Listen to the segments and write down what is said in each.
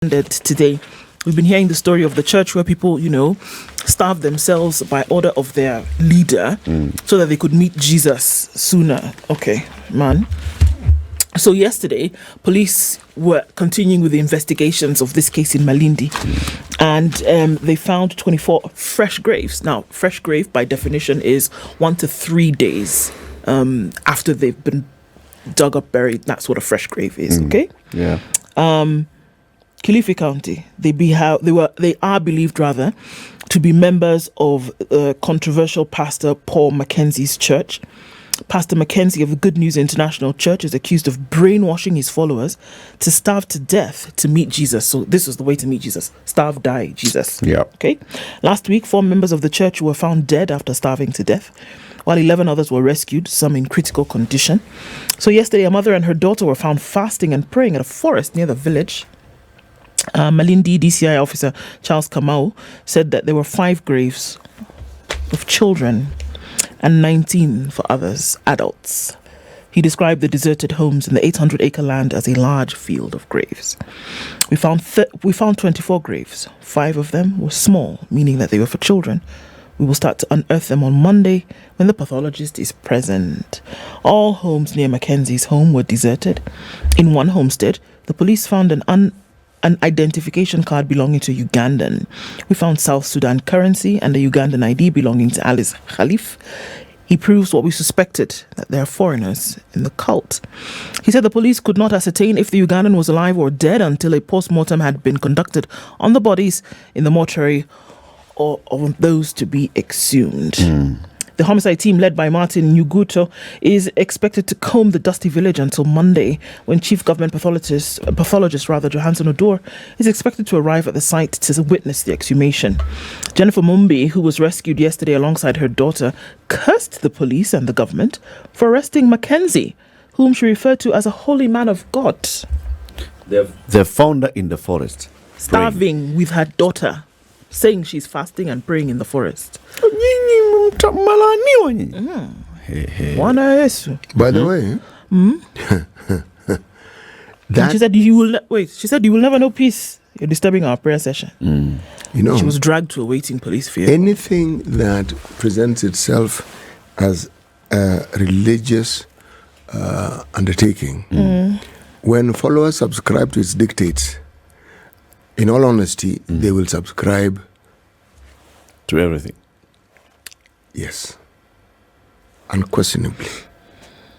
Today, we've been hearing the story of the church where people, starve themselves by order of their leader so that they could meet Jesus sooner. Okay, man. So yesterday, police were continuing with the investigations of this case in Malindi, and they found 24 fresh graves. Now, fresh grave by definition is 1 to 3 days after they've been dug up, buried. That's what a fresh grave is. Okay. Yeah. Kilifi County, they are believed to be members of controversial pastor Paul Mackenzie's church. Pastor Mackenzie of the Good News International Church is accused of brainwashing his followers to starve to death to meet Jesus. So this was the way to meet Jesus. Starve, die, Jesus. Yeah. Okay. Last week, 4 members of the church were found dead after starving to death, while 11 others were rescued, some in critical condition. So yesterday, a mother and her daughter were found fasting and praying at a forest near the village. Malindi DCI officer Charles Kamau said that there were 5 graves of children and 19 for others, adults. He described the deserted homes in the 800-acre land as a large field of graves. We found 24 graves. 5 of them were small, meaning that they were for children. We will start to unearth them on Monday when the pathologist is present. All homes near Mackenzie's home were deserted. In one homestead, the police found an identification card belonging to a Ugandan. We found South Sudan currency and a Ugandan ID belonging to Alice Khalif. He proves what we suspected, that there are foreigners in the cult. He said the police could not ascertain if the Ugandan was alive or dead until a post-mortem had been conducted on the bodies in the mortuary or on those to be exhumed. The homicide team led by Martin Nyuguto is expected to comb the dusty village until Monday, when Chief Government Pathologist Johansson Odor is expected to arrive at the site to witness the exhumation. Jennifer Mumbi, who was rescued yesterday alongside her daughter, cursed the police and the government for arresting Mackenzie, whom she referred to as a holy man of God. They found her in the forest, starving with her daughter, saying she's fasting and praying in the forest. By the way, she said you will never know peace. You're disturbing our prayer session. She was dragged to a waiting police vehicle. Anything that presents itself as a religious undertaking, when followers subscribe to its dictates, in all honesty, they will subscribe to everything. Yes, unquestionably.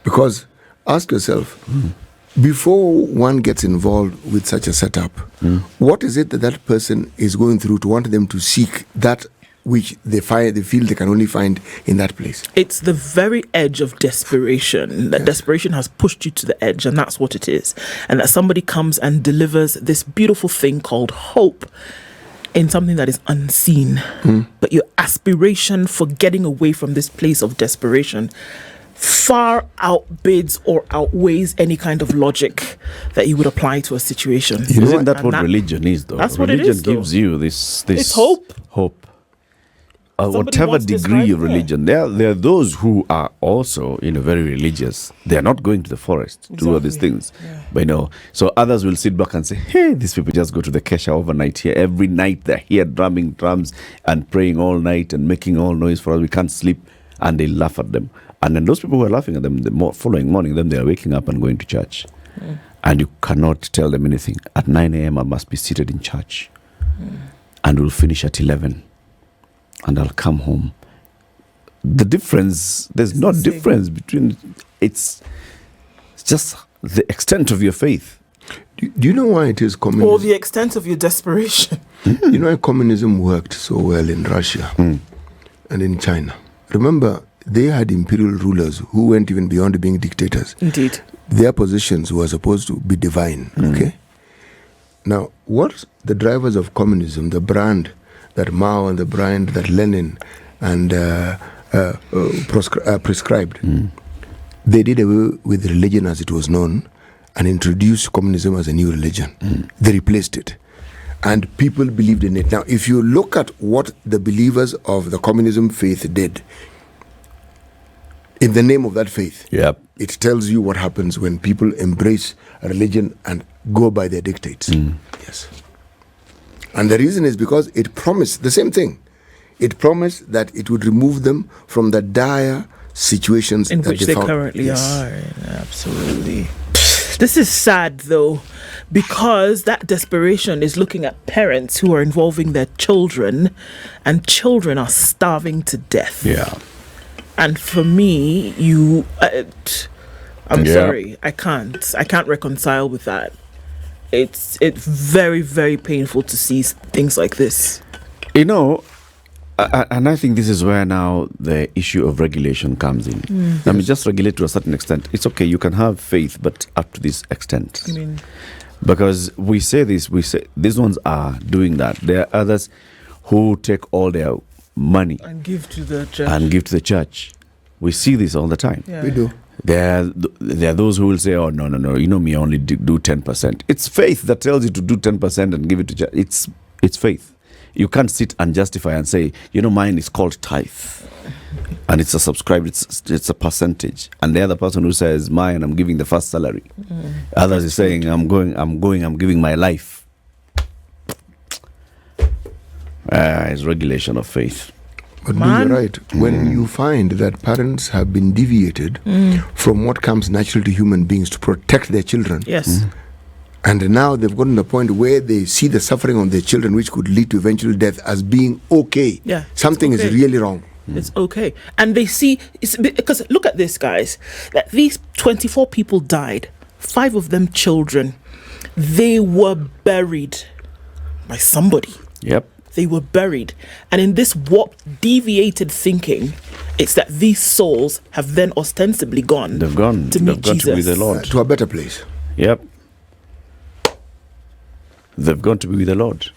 Because ask yourself, before one gets involved with such a setup, what is it that person is going through to want them to seek that which they feel they can only find in that place? It's the very edge of desperation. That desperation has pushed you to the edge, and that's what it is. And that somebody comes and delivers this beautiful thing called hope in something that is unseen. But your aspiration for getting away from this place of desperation far outbids or outweighs any kind of logic that you would apply to a situation. Isn't that what religion is, though? That's religion what it is, gives you this it's hope. Whatever degree of religion. There are those who are also, very religious. They are not going to the forest to do all these things. Yeah. But so others will sit back and say, hey, these people just go to the Kesha overnight here. Every night they're here drumming drums and praying all night and making all noise for us. We can't sleep. And they laugh at them. And then those people who are laughing at them, the following morning, then they are waking up and going to church. And you cannot tell them anything. At 9 a.m. I must be seated in church. And we'll finish at 11. And I'll come home. The difference, there's no difference between, it's just the extent of your faith. Do you know why it is communism? Or the extent of your desperation. You know why communism worked so well in Russia and in China? Remember, they had imperial rulers who went even beyond being dictators. Indeed. Their positions were supposed to be divine, okay? Now, what the drivers of communism, the brand that Mao and the brand that Lenin and prescribed, they did away with religion as it was known and introduced communism as a new religion. They replaced it. And people believed in it. Now, if you look at what the believers of the communism faith did, in the name of that faith, it tells you what happens when people embrace a religion and go by their dictates. Yes. And the reason is because it promised the same thing. It promised that it would remove them from the dire situations in that which they found. currently Yes. are. Absolutely. This is sad though, because that desperation is looking at parents who are involving their children, and children are starving to death. Yeah. And for me, I'm Yeah. sorry, I can't reconcile with that. It's very, very painful to see things like this. You know, and I think this is where now the issue of regulation comes in. I mean, just regulate to a certain extent. It's okay, you can have faith, but up to this extent. I mean, Because we say these ones are doing that. There are others who take all their money and give to the church. and give to the church. We see this all the time. Yeah. We do. There are those who will say, oh, no, you know me, I only do 10%. It's faith that tells you to do 10% and give it to church. It's faith. You can't sit and justify and say, you know, mine is called tithe. And it's a subscribed, it's a percentage. And the other person who says, mine, I'm giving the first salary. Others is saying, I'm giving my life. It's regulation of faith. But Man. you're right. When you find that parents have been deviated from what comes natural to human beings to protect their children, Yes. and now they've gotten to a point where they see the suffering of their children, which could lead to eventual death, as being okay. Yeah, it's Something okay. is really wrong. It's okay. And they see, it's because look at this, guys, that these 24 people died, 5 of them children. They were buried by somebody. Yep. They were buried. And in this warped, deviated thinking, it's that these souls have then ostensibly gone. They've gone to meet to be Jesus. the Lord. To a better place. Yep. They've gone to be with the Lord.